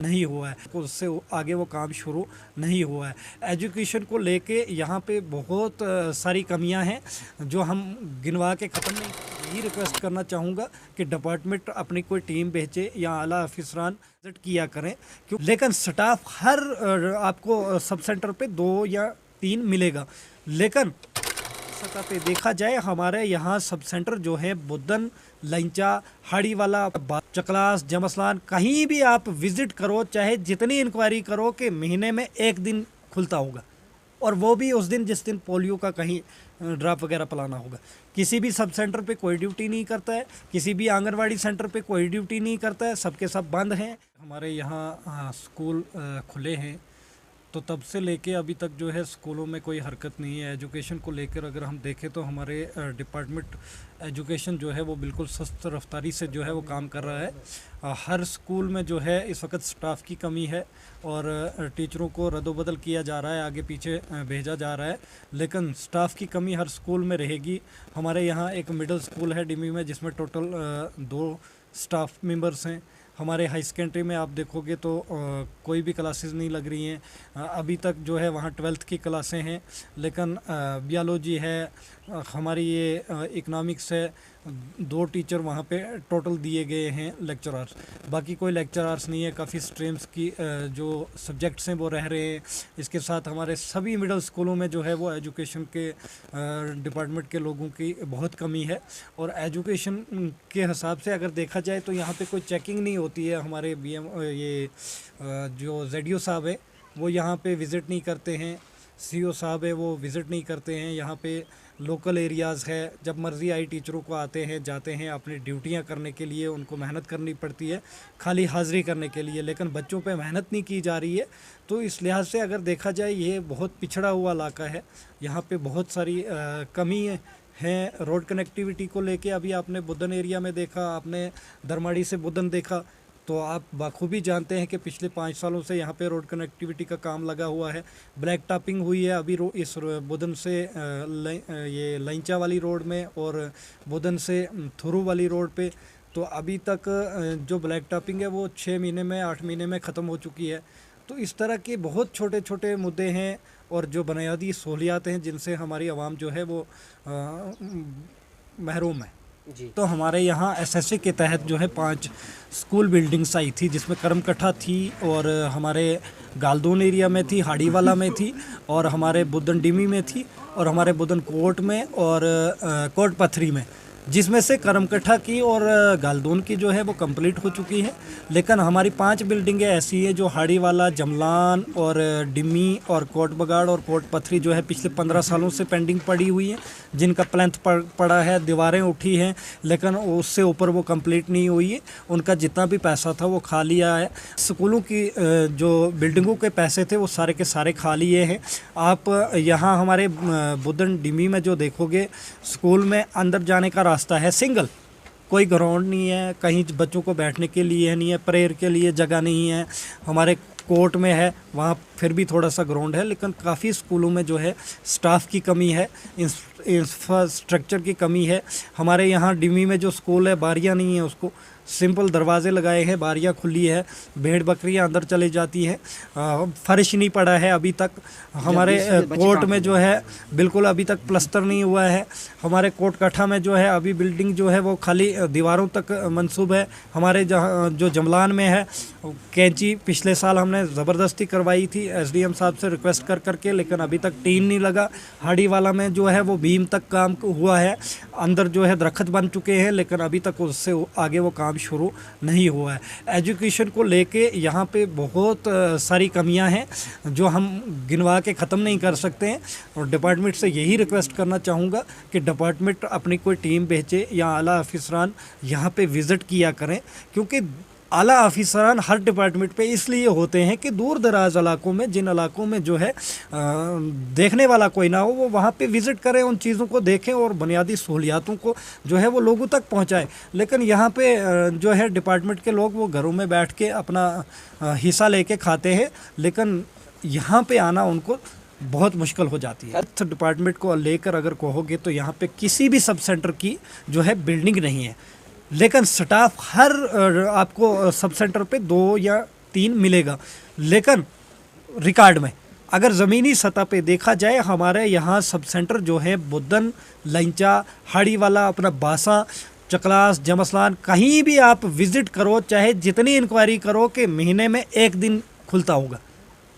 नहीं हुआ है, उससे आगे वो काम शुरू नहीं हुआ है। एजुकेशन को लेके यहाँ पे बहुत सारी कमियां हैं जो हम गिनवा के ख़त्म नहीं। यही रिक्वेस्ट करना चाहूँगा कि डिपार्टमेंट अपनी कोई टीम भेजे या आला अफसरान विजिट किया करें, क्यों लेकिन स्टाफ हर आपको सब सेंटर पे 2 या 3 मिलेगा, लेकिन सतह पे देखा जाए हमारे यहाँ सब सेंटर जो है बुदन, लंचा, हाड़ी वाला, चकलास, जमसलान, कहीं भी आप विजिट करो, चाहे जितनी इंक्वायरी करो कि महीने में 1 दिन खुलता होगा, और वो भी उस दिन जिस दिन पोलियो का कहीं ड्रॉप वगैरह पिलाना होगा। किसी भी सब सेंटर पे कोई ड्यूटी नहीं करता है, किसी भी आंगनवाड़ी सेंटर पे कोई ड्यूटी नहीं करता है, सबके सब बंद हैं। हमारे यहाँ स्कूल खुले हैं तो तब से लेके अभी तक जो है स्कूलों में कोई हरकत नहीं है। एजुकेशन को लेकर अगर हम देखें तो हमारे डिपार्टमेंट एजुकेशन जो है वो बिल्कुल सख्त रफ्तारी से जो है वो काम कर रहा है। हर स्कूल में जो है इस वक्त स्टाफ की कमी है और टीचरों को रद्दोबदल किया जा रहा है, आगे पीछे भेजा जा रहा है, लेकिन स्टाफ की कमी हर स्कूल में रहेगी। हमारे यहाँ एक मिडिल स्कूल है डिमी में जिसमें टोटल 2 स्टाफ मेंबर्स हैं। हमारे हाई सेकेंडरी में आप देखोगे तो कोई भी क्लासेस नहीं लग रही हैं। अभी तक जो है वहाँ 12th की क्लासें हैं, लेकिन बियोलॉजी है, हमारी ये इकनॉमिक्स है, 2 टीचर वहाँ पे टोटल दिए गए हैं लेक्चरर्स, बाकी कोई लेक्चरर्स नहीं है। काफ़ी स्ट्रीम्स की जो सब्जेक्ट्स हैं वो रह रहे हैं। इसके साथ हमारे सभी मिडिल स्कूलों में जो है वो एजुकेशन के डिपार्टमेंट के लोगों की बहुत कमी है, और एजुकेशन के हिसाब से अगर देखा जाए तो यहाँ पे कोई चेकिंग नहीं होती है। हमारे बीएम ये जो जेडीओ साहब है वो यहाँ पे विज़िट नहीं करते हैं, सीईओ साहब है वो विज़िट नहीं करते हैं। यहाँ पे लोकल एरियाज़ है, जब मर्ज़ी आई टीचरों को आते हैं जाते हैं अपनी ड्यूटियाँ करने के लिए, उनको मेहनत करनी पड़ती है खाली हाज़िरी करने के लिए, लेकिन बच्चों पे मेहनत नहीं की जा रही है। तो इस लिहाज से अगर देखा जाए ये बहुत पिछड़ा हुआ इलाका है, यहाँ पे बहुत सारी कमी है। रोड कनेक्टिविटी को लेके अभी आपने बुदन एरिया में देखा, आपने धर्माड़ी से बुदन देखा, तो आप बखूबी जानते हैं कि पिछले 5 सालों से यहाँ पे रोड कनेक्टिविटी का काम लगा हुआ है। ब्लैक टॉपिंग हुई है अभी इस बुदन से ये लंचा वाली रोड में और बुदन से थुरू वाली रोड पे, तो अभी तक जो ब्लैक टॉपिंग है वो 6 महीने में 8 महीने में ख़त्म हो चुकी है। तो इस तरह के बहुत छोटे छोटे मुद्दे हैं और जो बुनियादी सहूलियात हैं जिनसे हमारी आवाम जो है वो महरूम है जी। तो हमारे यहाँ एसएससी के तहत जो है 5 स्कूल बिल्डिंग्स आई थी, जिसमें करमकट्ठा थी और हमारे गालदोन एरिया में थी, हाड़ीवाला में थी, और हमारे बुदन डिमी में थी, और हमारे बुदन कोट में और कोट पथरी में, जिसमें से करमकट्ठा की और गालदोन की जो है वो कंप्लीट हो चुकी है। लेकिन हमारी 5 बिल्डिंगें ऐसी हैं जो हाड़ीवाला, जमलान और डिमी और कोट बगाड़ और कोट पथरी जो है पिछले 15 सालों से पेंडिंग पड़ी हुई हैं, जिनका प्लेंथ पड़ा है, दीवारें उठी हैं, लेकिन उससे ऊपर वो कंप्लीट नहीं हुई है। उनका जितना भी पैसा था वो खा लिया है। स्कूलों की जो बिल्डिंगों के पैसे थे वो सारे के सारे खा लिए हैं। आप यहाँ हमारे बुदन डिमी में जो देखोगे, स्कूल में अंदर जाने का रास्ता है सिंगल, कोई ग्राउंड नहीं है, कहीं बच्चों को बैठने के लिए नहीं है, प्रेयर के लिए जगह नहीं है। हमारे कोर्ट में है, वहाँ फिर भी थोड़ा सा ग्राउंड है, लेकिन काफ़ी स्कूलों में जो है स्टाफ की कमी है, इंफ्रास्ट्रक्चर की कमी है। हमारे यहाँ डिमी में जो स्कूल है बारियाँ नहीं है, उसको सिंपल दरवाजे लगाए हैं, बारियाँ खुली है, भेड़ बकरियाँ अंदर चली जाती हैं, फर्श नहीं पड़ा है अभी तक। हमारे कोर्ट में जो है बिल्कुल अभी तक प्लस्तर नहीं हुआ है। हमारे कोट कट्ठा में जो है अभी बिल्डिंग जो है वो खाली दीवारों तक मंसूब है। हमारे जहाँ जो जमलान में है, कैंची पिछले साल हमने ज़बरदस्ती करवाई थी एसडीएम साहब से रिक्वेस्ट कर करके, लेकिन अभी तक टीन नहीं लगा। हाड़ी वाला में जो है वो बीम तक काम हुआ है, अंदर जो है दरख्त बन चुके हैं, लेकिन अभी तक उससे आगे वो काम शुरू नहीं हुआ है। एजुकेशन को लेके यहाँ पे बहुत सारी कमियां हैं जो हम गिनवा के ख़त्म नहीं कर सकते हैं, और डिपार्टमेंट से यही रिक्वेस्ट करना चाहूँगा कि डिपार्टमेंट अपनी कोई टीम भेजे या आला अफसरान यहाँ पे विज़िट किया करें, क्योंकि आला अफसरान हर डिपार्टमेंट पे इसलिए होते हैं कि दूर दराज इलाकों में, जिन इलाकों में जो है देखने वाला कोई ना हो, वो वहाँ पे विज़िट करें, उन चीज़ों को देखें और बुनियादी सहूलियातों को जो है वो लोगों तक पहुँचाएं। लेकिन यहाँ पे जो है डिपार्टमेंट के लोग वो घरों में बैठ के अपना हिस्सा लेके खाते हैं, लेकिन यहाँ पे आना उनको बहुत मुश्किल हो जाती है। हेल्थ डिपार्टमेंट को लेकर अगर कहोगे तो यहाँ पे किसी भी सब सेंटर की जो है बिल्डिंग नहीं है, लेकिन स्टाफ हर आपको सब सेंटर पे 2 या 3 मिलेगा। लेकिन रिकॉर्ड में अगर ज़मीनी सतह पे देखा जाए, हमारे यहाँ सब सेंटर जो है बुदन, लंचा, हाड़ी वाला, अपना बासा, चकलास, जमसलान, कहीं भी आप विज़िट करो, चाहे जितनी इंक्वायरी करो, कि महीने में 1 दिन खुलता होगा,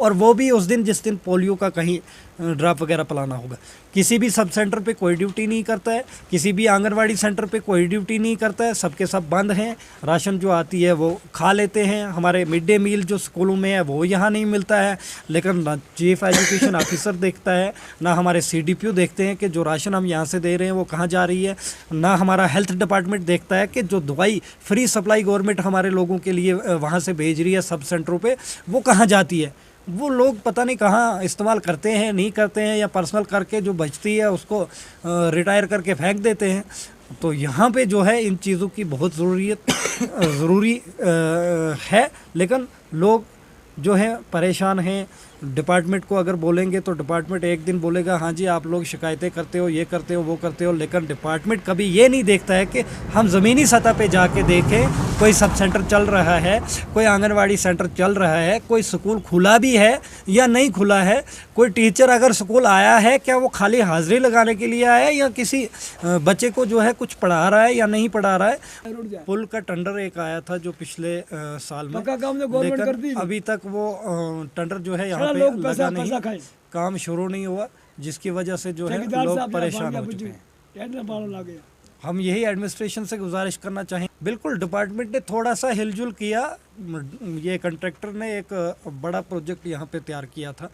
और वो भी उस दिन जिस दिन पोलियो का कहीं ड्रॉप वगैरह पिलाना होगा। किसी भी सब सेंटर पे कोई ड्यूटी नहीं करता है, किसी भी आंगनवाड़ी सेंटर पे कोई ड्यूटी नहीं करता है, सबके सब बंद हैं। राशन जो आती है वो खा लेते हैं। हमारे मिड डे मील जो स्कूलों में है वो यहाँ नहीं मिलता है, लेकिन ना चीफ एजुकेशन ऑफिसर देखता है, ना हमारे CDPO देखते हैं कि जो राशन हम यहाँ से दे रहे हैं वो कहाँ जा रही है, ना हमारा हेल्थ डिपार्टमेंट देखता है कि जो दवाई फ्री सप्लाई गवर्नमेंट हमारे लोगों के लिए वहाँ से भेज रही है सब सेंटरों पर, वो कहाँ जाती है। वो लोग पता नहीं कहाँ इस्तेमाल करते हैं, नहीं करते हैं, या पर्सनल करके जो बचती है उसको रिटायर करके फेंक देते हैं। तो यहाँ पे जो है इन चीज़ों की बहुत ज़रूरी है, लेकिन लोग जो है परेशान हैं। डिपार्टमेंट को अगर बोलेंगे तो डिपार्टमेंट एक दिन बोलेगा हाँ जी आप लोग शिकायतें करते हो, ये करते हो, वो करते हो, लेकिन डिपार्टमेंट कभी ये नहीं देखता है कि हम ज़मीनी सतह पे जाके देखें कोई सब सेंटर चल रहा है, कोई आंगनवाड़ी सेंटर चल रहा है, कोई स्कूल खुला भी है या नहीं खुला है, कोई टीचर अगर स्कूल आया है क्या वो खाली हाज़िरी लगाने के लिए आया है या किसी बच्चे को जो है कुछ पढ़ा रहा है या नहीं पढ़ा रहा है। पुल का टेंडर एक आया था जो पिछले साल में, लेकिन अभी तक वो टेंडर जो है यहाँ पे लगा नहीं, काम शुरू नहीं हुआ, जिसकी वजह से जो है लोग परेशान हो चुके हैं। हम यही एडमिनिस्ट्रेशन से गुजारिश करना चाहें, बिल्कुल डिपार्टमेंट ने थोड़ा सा हिलजुल किया। ये कॉन्ट्रैक्टर ने एक बड़ा प्रोजेक्ट यहाँ पे तैयार किया था,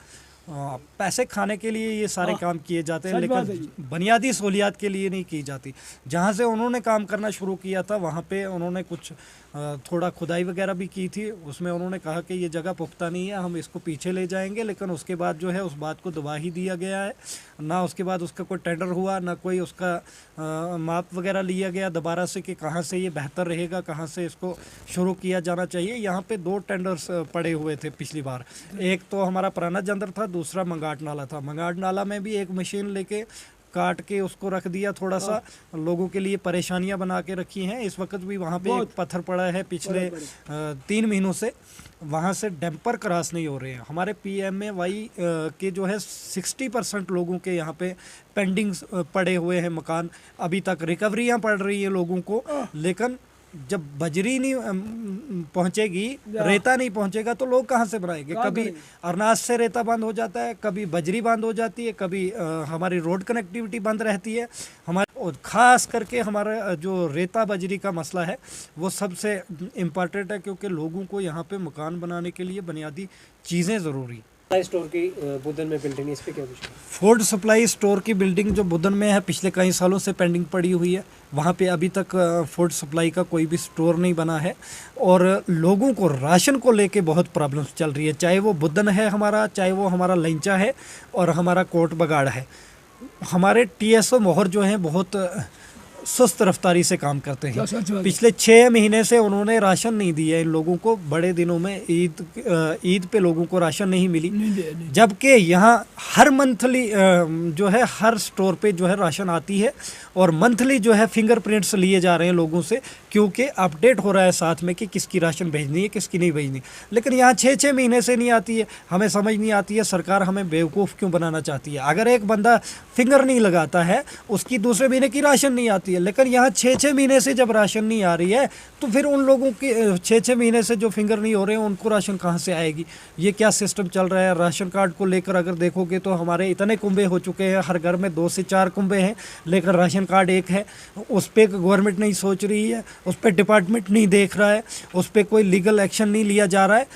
पैसे खाने के लिए ये सारे काम किए जाते हैं, लेकिन बुनियादी सहूलियात के लिए नहीं की जाती। जहाँ से उन्होंने काम करना शुरू किया था वहाँ पे उन्होंने कुछ थोड़ा खुदाई वगैरह भी की थी, उसमें उन्होंने कहा कि ये जगह पुख्ता नहीं है, हम इसको पीछे ले जाएंगे, लेकिन उसके बाद जो है उस बात को दबा ही दिया गया है। ना उसके बाद उसका कोई टेंडर हुआ, ना कोई उसका माप वगैरह लिया गया दोबारा से कि कहाँ से ये बेहतर रहेगा, कहाँ से इसको शुरू किया जाना चाहिए। यहाँ पे 2 टेंडर्स पड़े हुए थे पिछली बार, एक तो हमारा पुराना जंदर था, दूसरा मंगाट नाला था। मंगाट नाला में भी एक मशीन लेके काट के उसको रख दिया, थोड़ा सा लोगों के लिए परेशानियां बना के रखी हैं। इस वक्त भी वहाँ पे एक पत्थर पड़ा है पिछले 3 महीनों से, वहाँ से डैम्पर क्रॉस नहीं हो रहे हैं। हमारे PMAY के जो है 60% लोगों के यहाँ पे पेंडिंग पड़े हुए हैं मकान, अभी तक रिकवरियाँ पड़ रही है लोगों को, लेकिन जब बजरी नहीं पहुंचेगी, रेता नहीं पहुंचेगा तो लोग कहां से बनाएंगे। कभी अरनास से रेता बंद हो जाता है, कभी बजरी बंद हो जाती है, कभी हमारी रोड कनेक्टिविटी बंद रहती है। हमारे और ख़ास करके हमारा जो रेता बजरी का मसला है वो सबसे इम्पॉर्टेंट है, क्योंकि लोगों को यहाँ पे मकान बनाने के लिए बुनियादी चीज़ें ज़रूरी। स्टोर की बुदन में बिल्डिंग, इस पे क्या कुछ? फूड सप्लाई स्टोर की बिल्डिंग जो बुदन में है पिछले कई सालों से पेंडिंग पड़ी हुई है, वहाँ पे अभी तक फूड सप्लाई का कोई भी स्टोर नहीं बना है, और लोगों को राशन को लेके बहुत प्रॉब्लम्स चल रही है, चाहे वो बुदन है हमारा, चाहे वो हमारा लंचा है और हमारा कोट बगाड़ है। हमारे TSO मोहर जो हैं बहुत सुस्त रफ्तारी से काम करते हैं। पिछले 6 महीने से उन्होंने राशन नहीं दिया इन लोगों को। बड़े दिनों में ईद पे लोगों को राशन नहीं मिली, जबकि यहाँ हर मंथली जो है हर स्टोर पे जो है राशन आती है, और मंथली जो है फिंगरप्रिंट्स लिए जा रहे हैं लोगों से, क्योंकि अपडेट हो रहा है साथ में कि किसकी राशन भेजनी है, किसकी नहीं भेजनी। लेकिन यहाँ 6-6 महीने से नहीं आती है। हमें समझ नहीं आती है सरकार हमें बेवकूफ़ क्यों बनाना चाहती है। अगर एक बंदा फिंगर नहीं लगाता है, उसकी दूसरे महीने की राशन नहीं आती है, लेकिन यहाँ 6-6 महीने से जब राशन नहीं आ रही है तो फिर उन लोगों की 6-6 महीने से जो फिंगर नहीं हो रहे हैं उनको राशन कहाँ से आएगी। ये क्या सिस्टम चल रहा है। राशन कार्ड को लेकर अगर देखोगे तो हमारे इतने कुंबे हो चुके हैं, हर घर में 2 से 4 कुंबे हैं, लेकिन राशन कार्ड एक है। उस पर गवर्नमेंट नहीं सोच रही है, उस पर डिपार्टमेंट नहीं देख रहा है, उस पर कोई लीगल एक्शन नहीं लिया जा रहा है।